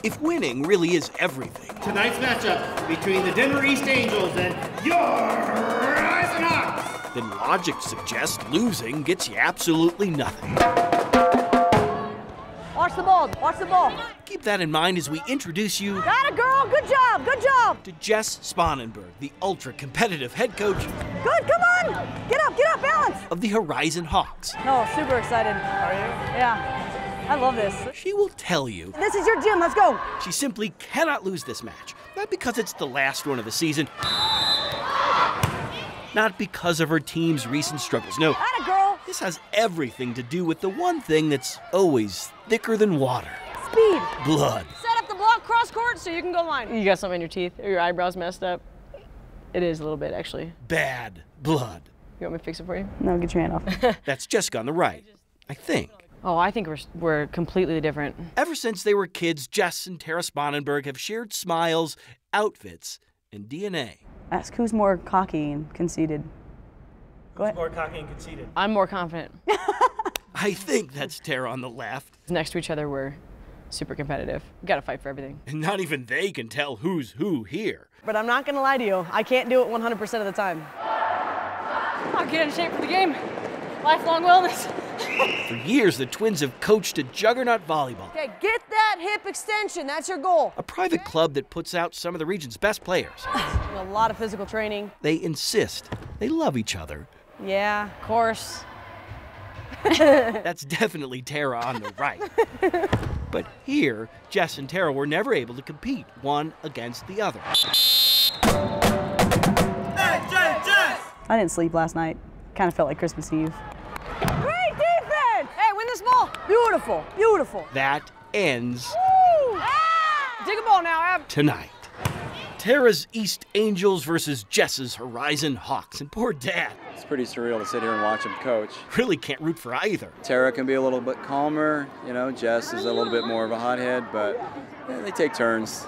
If winning really is everything, tonight's matchup between the Denver East Angels and your Hansen Hawks, then logic suggests losing gets you absolutely nothing. Watch the ball, watch the ball. Keep that in mind as we introduce you... Got it, girl, good job. ...to Jess Spanenberg, the ultra-competitive head coach... Good, come on, get up, balance. ...of the Horizon Hawks. No, super excited. Are you? Yeah, I love this. She will tell you... This is your gym, let's go. She simply cannot lose this match. Not because it's the last one of the season. Not because of her team's recent struggles. No. Got it, girl. This has everything to do with the one thing that's always thicker than water. Speed. Blood. Set up the block cross court so you can go line. You got something in your teeth or your eyebrows messed up? It is a little bit, actually. Bad blood. You want me to fix it for you? No, get your hand off. That's Jessica on the right, I think. Oh, I think we're completely different. Ever since they were kids, Jess and Tara Spanenberg have shared smiles, outfits, and DNA. Ask who's more cocky and conceited. Go ahead. more cocky and conceited. I'm more confident. I think that's Tara on the left. Next to each other, we're super competitive. We gotta fight for everything. And not even they can tell who's who here. But I'm not gonna lie to you, I can't do it 100% of the time. I'll get in shape for the game. Lifelong wellness. For years, the twins have coached at Juggernaut Volleyball, Okay, get that hip extension, that's your goal. a private club that puts out some of the region's best players. A lot of physical training. They insist they love each other. Yeah, of course. That's definitely Tara on the right. But here, Jess and Tara were never able to compete one against the other. I didn't sleep last night. Kind of felt like Christmas Eve. Great defense! Hey, win this ball. Beautiful, beautiful. That ends Dig a ball now, Ab. tonight. Tara's East Angels versus Jess's Horizon Hawks. And poor Dad It's pretty surreal to sit here and watch him coach. really can't root for either. Tara can be a little bit calmer, Jess is a little bit more of a hothead, but they take turns.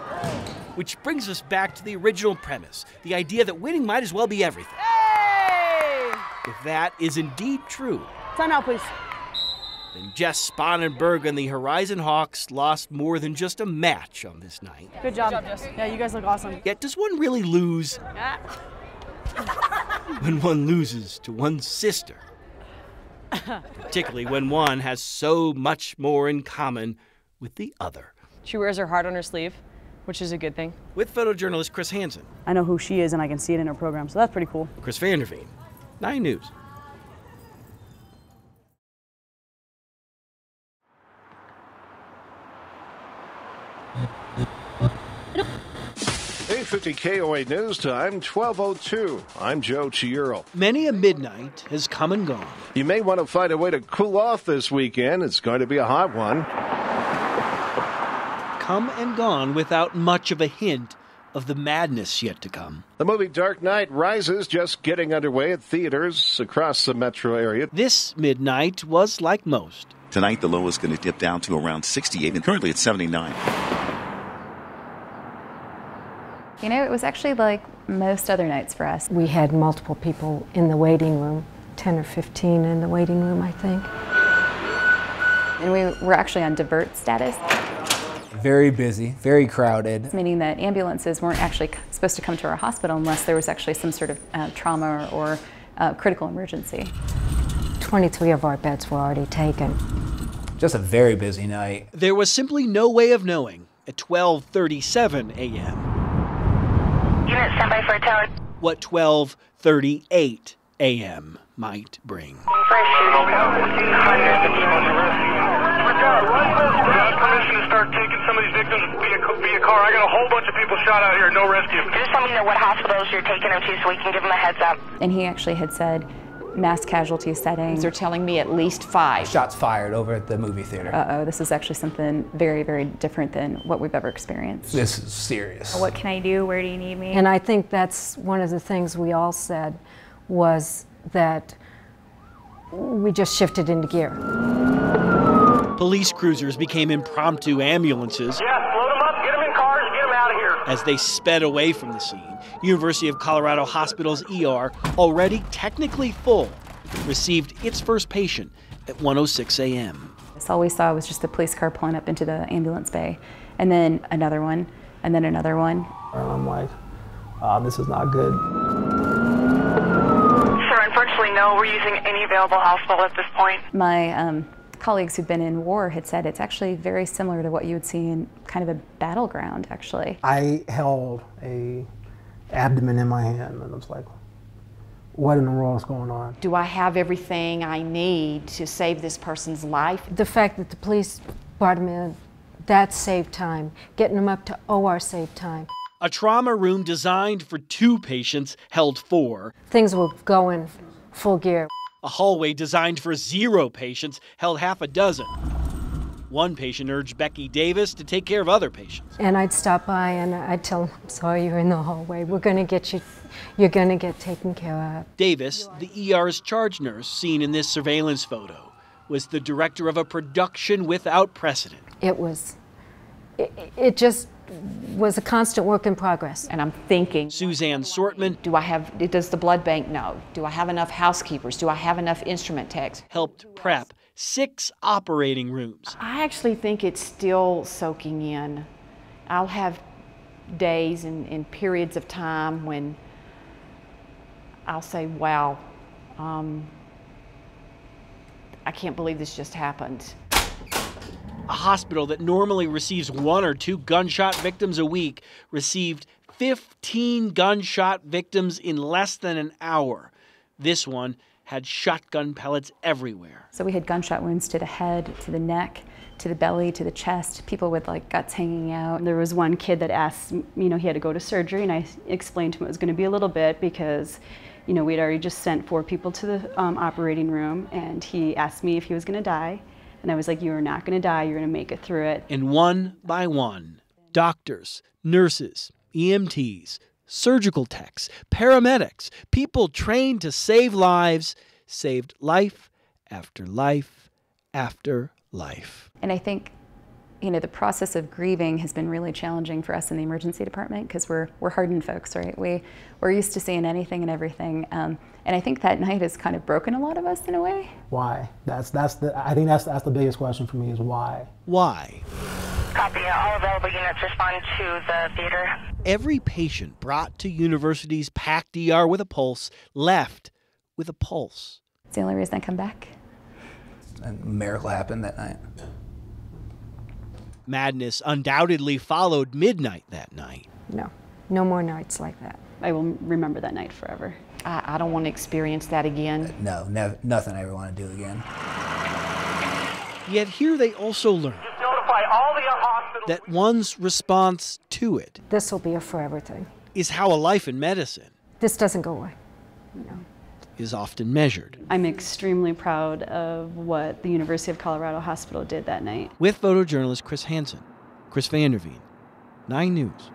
Which brings us back to the original premise, the idea that winning might as well be everything. Hey! If that is indeed true, Time out, please. then Jess Spanenberg and the Horizon Hawks lost more than just a match on this night. Good job. Yeah, you guys look awesome. Yet does one really lose when one loses to one's sister? Particularly when one has so much more in common with the other. She wears her heart on her sleeve, which is a good thing. With photojournalist Chris Hansen, I know who she is and I can see it in her program, so that's pretty cool. Chris Vanderveen, 9 News. KOA News Time, 12:02. I'm Joe Chiuro. Many a midnight has come and gone. You may want to find a way to cool off this weekend. It's going to be a hot one. Come and gone without much of a hint of the madness yet to come. The movie Dark Knight Rises just getting underway at theaters across the metro area. This midnight was like most. Tonight, the low is going to dip down to around 68, and currently it's 79. It was actually like most other nights for us. We had multiple people in the waiting room, 10 or 15 in the waiting room, I think. And we were actually on divert status. Very busy, very crowded. Meaning that ambulances weren't actually supposed to come to our hospital unless there was actually some sort of trauma or critical emergency. 23 of our beds were already taken. Just a very busy night. There was simply no way of knowing at 12:37 a.m. Unit, stand by for a tower. what 12:38 a.m. might bring. Permission to start taking some of these victims via car. I got a whole bunch of people shot out here, no rescue. Just let me know what hospitals you're taking them to so we can give them a heads up. And he actually had said mass casualty settings. They're telling me at least 5. Shots fired over at the movie theater. Uh-oh, this is actually something very, very different than what we've ever experienced. This is serious. What can I do? Where do you need me? And I think that's one of the things we all said was that we just shifted into gear. Police cruisers became impromptu ambulances. Yeah, load them up, get them in cars, get them out of here. As they sped away from the scene. University of Colorado Hospital's ER, already technically full, received its first patient at 1:06 a.m. All we saw was just the police car pulling up into the ambulance bay. and then another one, and then another one. And I'm like, this is not good. Sir, unfortunately, no, we're using any available hospital at this point. My colleagues who've been in war had said it's actually very similar to what you would see in kind of a battleground, actually. I held a abdomen in my hand, and I was like, what in the world is going on? Do I have everything I need to save this person's life? The fact that the police brought him in, that saved time. Getting him up to OR saved time. A trauma room designed for 2 patients held 4. Things were going full gear. A hallway designed for 0 patients held half a dozen. One patient urged Becky Davis to take care of other patients. And I'd stop by and I'd tell them, I'm sorry, you're in the hallway. We're going to get you, you're going to get taken care of. Davis, the ER's charge nurse seen in this surveillance photo, was the director of a production without precedent. It just was a constant work in progress. And I'm thinking, Suzanne Sortman, does the blood bank know? Do I have enough housekeepers? Do I have enough instrument techs? helped prep 6 operating rooms. I actually think it's still soaking in. I'll have days and periods of time when I'll say, wow, I can't believe this just happened. A hospital that normally receives 1 or 2 gunshot victims a week received 15 gunshot victims in less than an hour. This one had shotgun pellets everywhere. So we had gunshot wounds to the head, to the neck, to the belly, to the chest, people with like guts hanging out. There was one kid that asked, he had to go to surgery, and I explained to him it was going to be a little bit because, we'd already just sent 4 people to the operating room, and he asked me if he was going to die. And I was like, you're not going to die, you're going to make it through it. And one by one, doctors, nurses, EMTs, surgical techs, paramedics, people trained to save lives, saved life after life after life. And I think, the process of grieving has been really challenging for us in the emergency department because we're hardened folks, right? We're used to seeing anything and everything. And I think that night has kind of broken a lot of us in a way. Why? I think that's the biggest question for me is why. Why? Copy. All available units respond to the theater. Every patient brought to university's packed ER with a pulse left with a pulse. It's the only reason I come back. A miracle happened that night. Madness undoubtedly followed midnight that night. No more nights like that. I will remember that night forever. I don't want to experience that again. No, nothing I ever want to do again. Yet here they also learn that one's response to it This will be a forever thing. is how a life in medicine This doesn't go away. is often measured. I'm extremely proud of what the University of Colorado Hospital did that night. With photojournalist Chris Hansen, Chris Vanderveen, 9 News.